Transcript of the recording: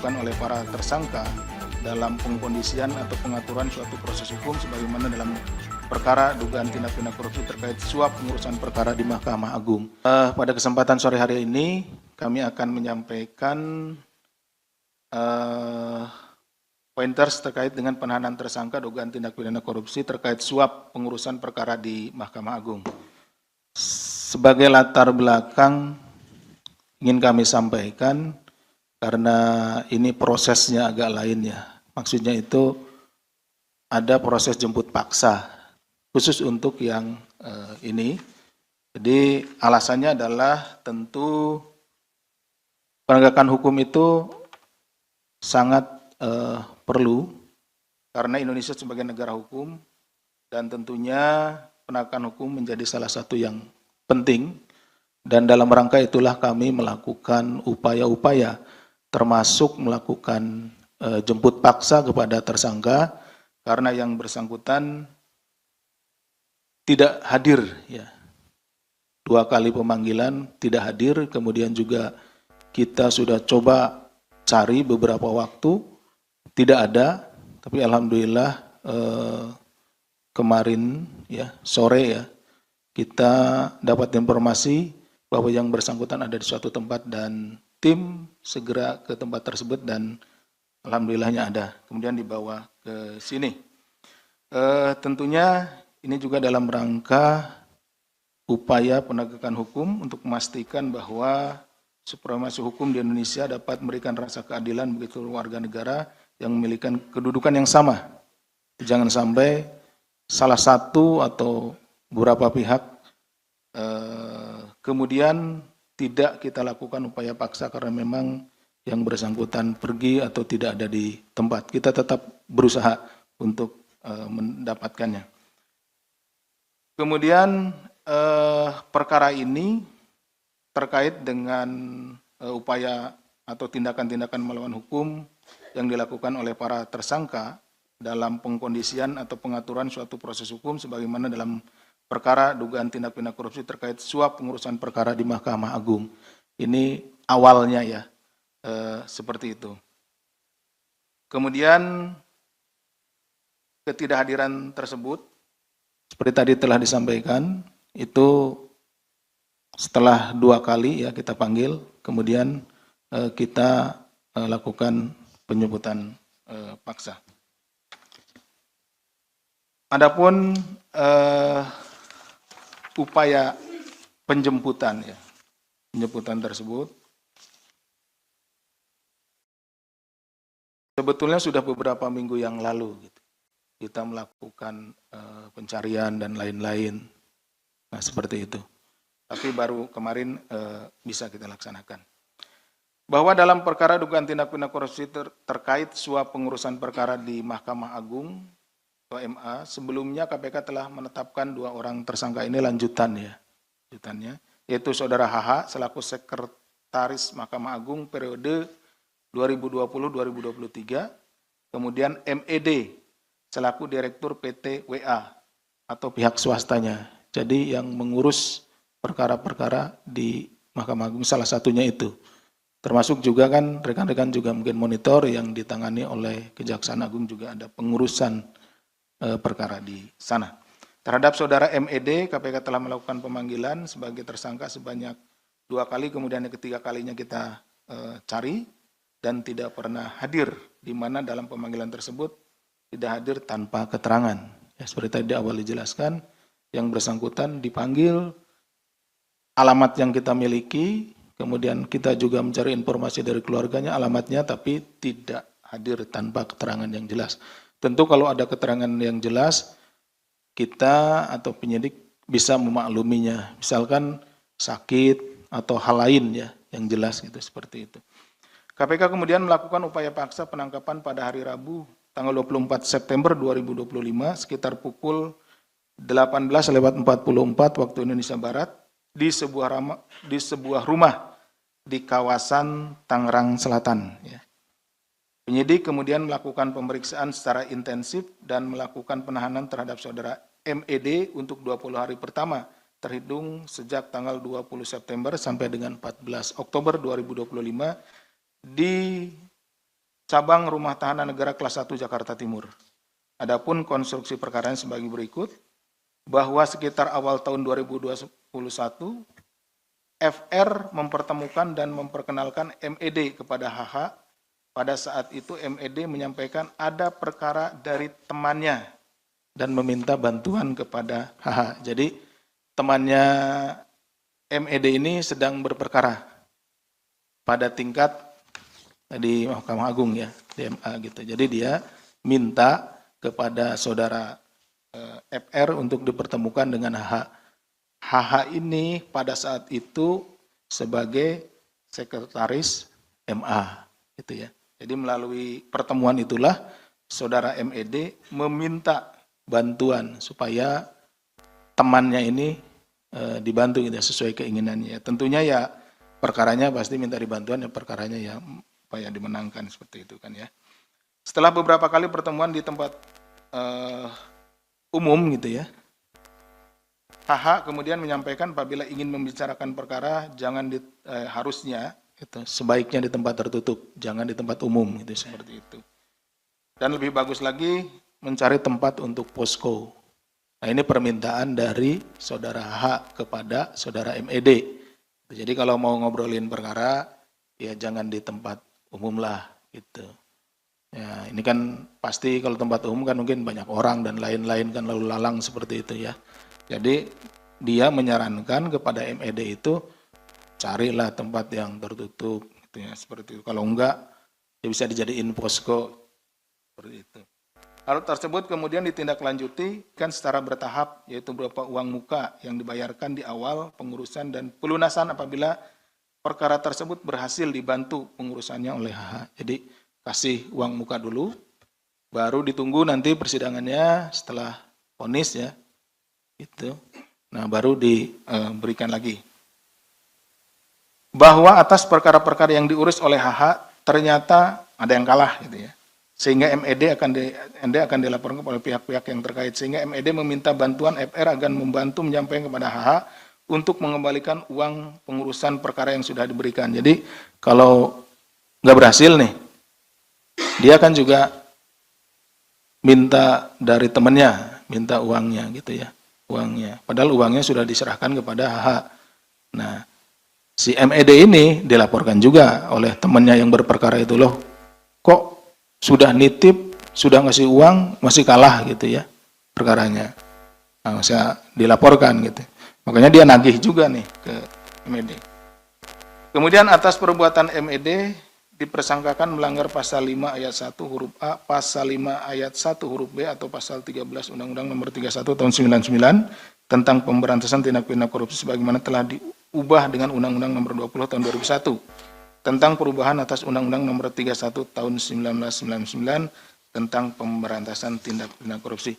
dilakukan oleh para tersangka dalam pengkondisian atau pengaturan suatu proses hukum sebagaimana dalam perkara dugaan tindak pidana korupsi terkait suap pengurusan perkara di Mahkamah Agung. Pada kesempatan sore hari ini kami akan menyampaikan pointers terkait dengan penahanan tersangka dugaan tindak pidana korupsi terkait suap pengurusan perkara di Mahkamah Agung. Sebagai latar belakang ingin kami sampaikan karena ini prosesnya agak lain ya. Maksudnya itu ada proses jemput paksa khusus untuk yang ini. Jadi alasannya adalah tentu penegakan hukum itu sangat perlu karena Indonesia sebagai negara hukum dan tentunya penegakan hukum menjadi salah satu yang penting dan dalam rangka itulah kami melakukan upaya-upaya termasuk melakukan jemput paksa kepada tersangka karena yang bersangkutan tidak hadir ya. 2 kali pemanggilan tidak hadir, kemudian juga kita sudah coba cari beberapa waktu tidak ada, tapi alhamdulillah kemarin ya sore ya kita dapat informasi bahwa yang bersangkutan ada di suatu tempat dan tim segera ke tempat tersebut dan alhamdulillahnya ada. Kemudian dibawa ke sini. Tentunya ini juga dalam rangka upaya penegakan hukum untuk memastikan bahwa supremasi hukum di Indonesia dapat memberikan rasa keadilan bagi seluruh warga negara yang memiliki kedudukan yang sama. Jangan sampai salah satu atau beberapa pihak kemudian tidak kita lakukan upaya paksa karena memang yang bersangkutan pergi atau tidak ada di tempat. Kita tetap berusaha untuk mendapatkannya. Kemudian perkara ini terkait dengan upaya atau tindakan-tindakan melawan hukum yang dilakukan oleh para tersangka dalam pengkondisian atau pengaturan suatu proses hukum sebagaimana dalam perkara dugaan tindak pidana korupsi terkait suap pengurusan perkara di Mahkamah Agung. Ini awalnya ya, seperti itu. Kemudian ketidakhadiran tersebut, seperti tadi telah disampaikan, itu setelah 2 kali ya kita panggil, kemudian kita lakukan penjemputan paksa. Adapun upaya penjemputan ya, penjemputan tersebut sebetulnya sudah beberapa minggu yang lalu gitu. Kita melakukan pencarian dan lain-lain. Nah, seperti itu. Tapi baru kemarin bisa kita laksanakan. Bahwa dalam perkara dugaan tindak pidana korupsi terkait suap pengurusan perkara di Mahkamah Agung atau MA, sebelumnya KPK telah menetapkan 2 orang tersangka ini lanjutannya, yaitu Saudara HH selaku Sekretaris Mahkamah Agung periode 2020-2023, kemudian MED selaku Direktur PT WA atau pihak swastanya. Jadi yang mengurus perkara-perkara di Mahkamah Agung salah satunya itu. Termasuk juga kan rekan-rekan juga mungkin monitor yang ditangani oleh Kejaksaan Agung juga ada pengurusan perkara di sana. Terhadap Saudara MED, KPK telah melakukan pemanggilan sebagai tersangka sebanyak 2 kali, kemudian yang ketiga kalinya kita cari dan tidak pernah hadir, di mana dalam pemanggilan tersebut tidak hadir tanpa keterangan. Ya, seperti tadi awal dijelaskan, yang bersangkutan dipanggil, alamat yang kita miliki, kemudian kita juga mencari informasi dari keluarganya, alamatnya, tapi tidak hadir tanpa keterangan yang jelas. Tentu kalau ada keterangan yang jelas, kita atau penyidik bisa memakluminya. Misalkan sakit atau hal lain ya, yang jelas gitu, seperti itu. KPK kemudian melakukan upaya paksa penangkapan pada hari Rabu, tanggal 24 September 2025, sekitar pukul 18:44 waktu Indonesia Barat, di sebuah rumah di kawasan Tangerang Selatan. Ya. Penyidik kemudian melakukan pemeriksaan secara intensif dan melakukan penahanan terhadap Saudara MED untuk 20 hari pertama, terhitung sejak tanggal 20 September sampai dengan 14 Oktober 2025 di cabang Rumah Tahanan Negara kelas 1 Jakarta Timur. Adapun konstruksi perkaranya sebagai berikut, bahwa sekitar awal tahun 2021, FR mempertemukan dan memperkenalkan MED kepada HH. Pada saat itu MED menyampaikan ada perkara dari temannya dan meminta bantuan kepada HH. Jadi temannya MED ini sedang berperkara pada tingkat di Mahkamah Agung ya, DMA gitu. Jadi dia minta kepada saudara FR untuk dipertemukan dengan HH. HH ini pada saat itu sebagai sekretaris MA gitu ya. Jadi melalui pertemuan itulah saudara MED meminta bantuan supaya temannya ini dibantu gitu, sesuai keinginannya. Tentunya ya perkaranya pasti minta dibantuan, ya perkaranya ya supaya dimenangkan seperti itu kan ya. Setelah beberapa kali pertemuan di tempat umum gitu ya, HH kemudian menyampaikan apabila ingin membicarakan perkara jangan harusnya gitu, sebaiknya di tempat tertutup, jangan di tempat umum gitu, seperti itu. Dan lebih bagus lagi mencari tempat untuk posko. Nah, ini permintaan dari saudara HH kepada saudara MED. Jadi kalau mau ngobrolin perkara ya jangan di tempat umum lah gitu. Ya, ini kan pasti kalau tempat umum kan mungkin banyak orang dan lain-lain kan lalu lalang seperti itu ya. Jadi dia menyarankan kepada MED itu carilah tempat yang tertutup gitu ya, seperti itu. Kalau enggak ya bisa dijadiin posko seperti itu. Hal tersebut kemudian ditindaklanjuti kan secara bertahap, yaitu berupa uang muka yang dibayarkan di awal pengurusan dan pelunasan apabila perkara tersebut berhasil dibantu pengurusannya oleh HH. Jadi kasih uang muka dulu, baru ditunggu nanti persidangannya setelah vonis ya, itu. Nah baru diberikan lagi. Bahwa atas perkara-perkara yang diurus oleh HH ternyata ada yang kalah gitu ya. Sehingga MED akan dilaporkan oleh pihak-pihak yang terkait. Sehingga MED meminta bantuan FR agar membantu menyampaikan kepada HH untuk mengembalikan uang pengurusan perkara yang sudah diberikan. Jadi kalau nggak berhasil nih, dia kan juga minta dari temannya, minta uangnya gitu ya, uangnya. Padahal uangnya sudah diserahkan kepada HH. Nah, si MED ini dilaporkan juga oleh temannya yang berperkara itu, loh, kok sudah nitip, sudah ngasih uang, masih kalah gitu ya perkaranya. Nah, saya dilaporkan gitu. Makanya dia nagih juga nih ke MED. Kemudian atas perbuatan MED dipersangkakan melanggar pasal 5 ayat 1 huruf A, pasal 5 ayat 1 huruf B atau pasal 13 Undang-Undang Nomor 31 Tahun 99 tentang pemberantasan tindak pidana korupsi sebagaimana telah diubah dengan Undang-Undang Nomor 20 Tahun 2001 tentang perubahan atas Undang-Undang Nomor 31 Tahun 1999 tentang pemberantasan tindak pidana korupsi.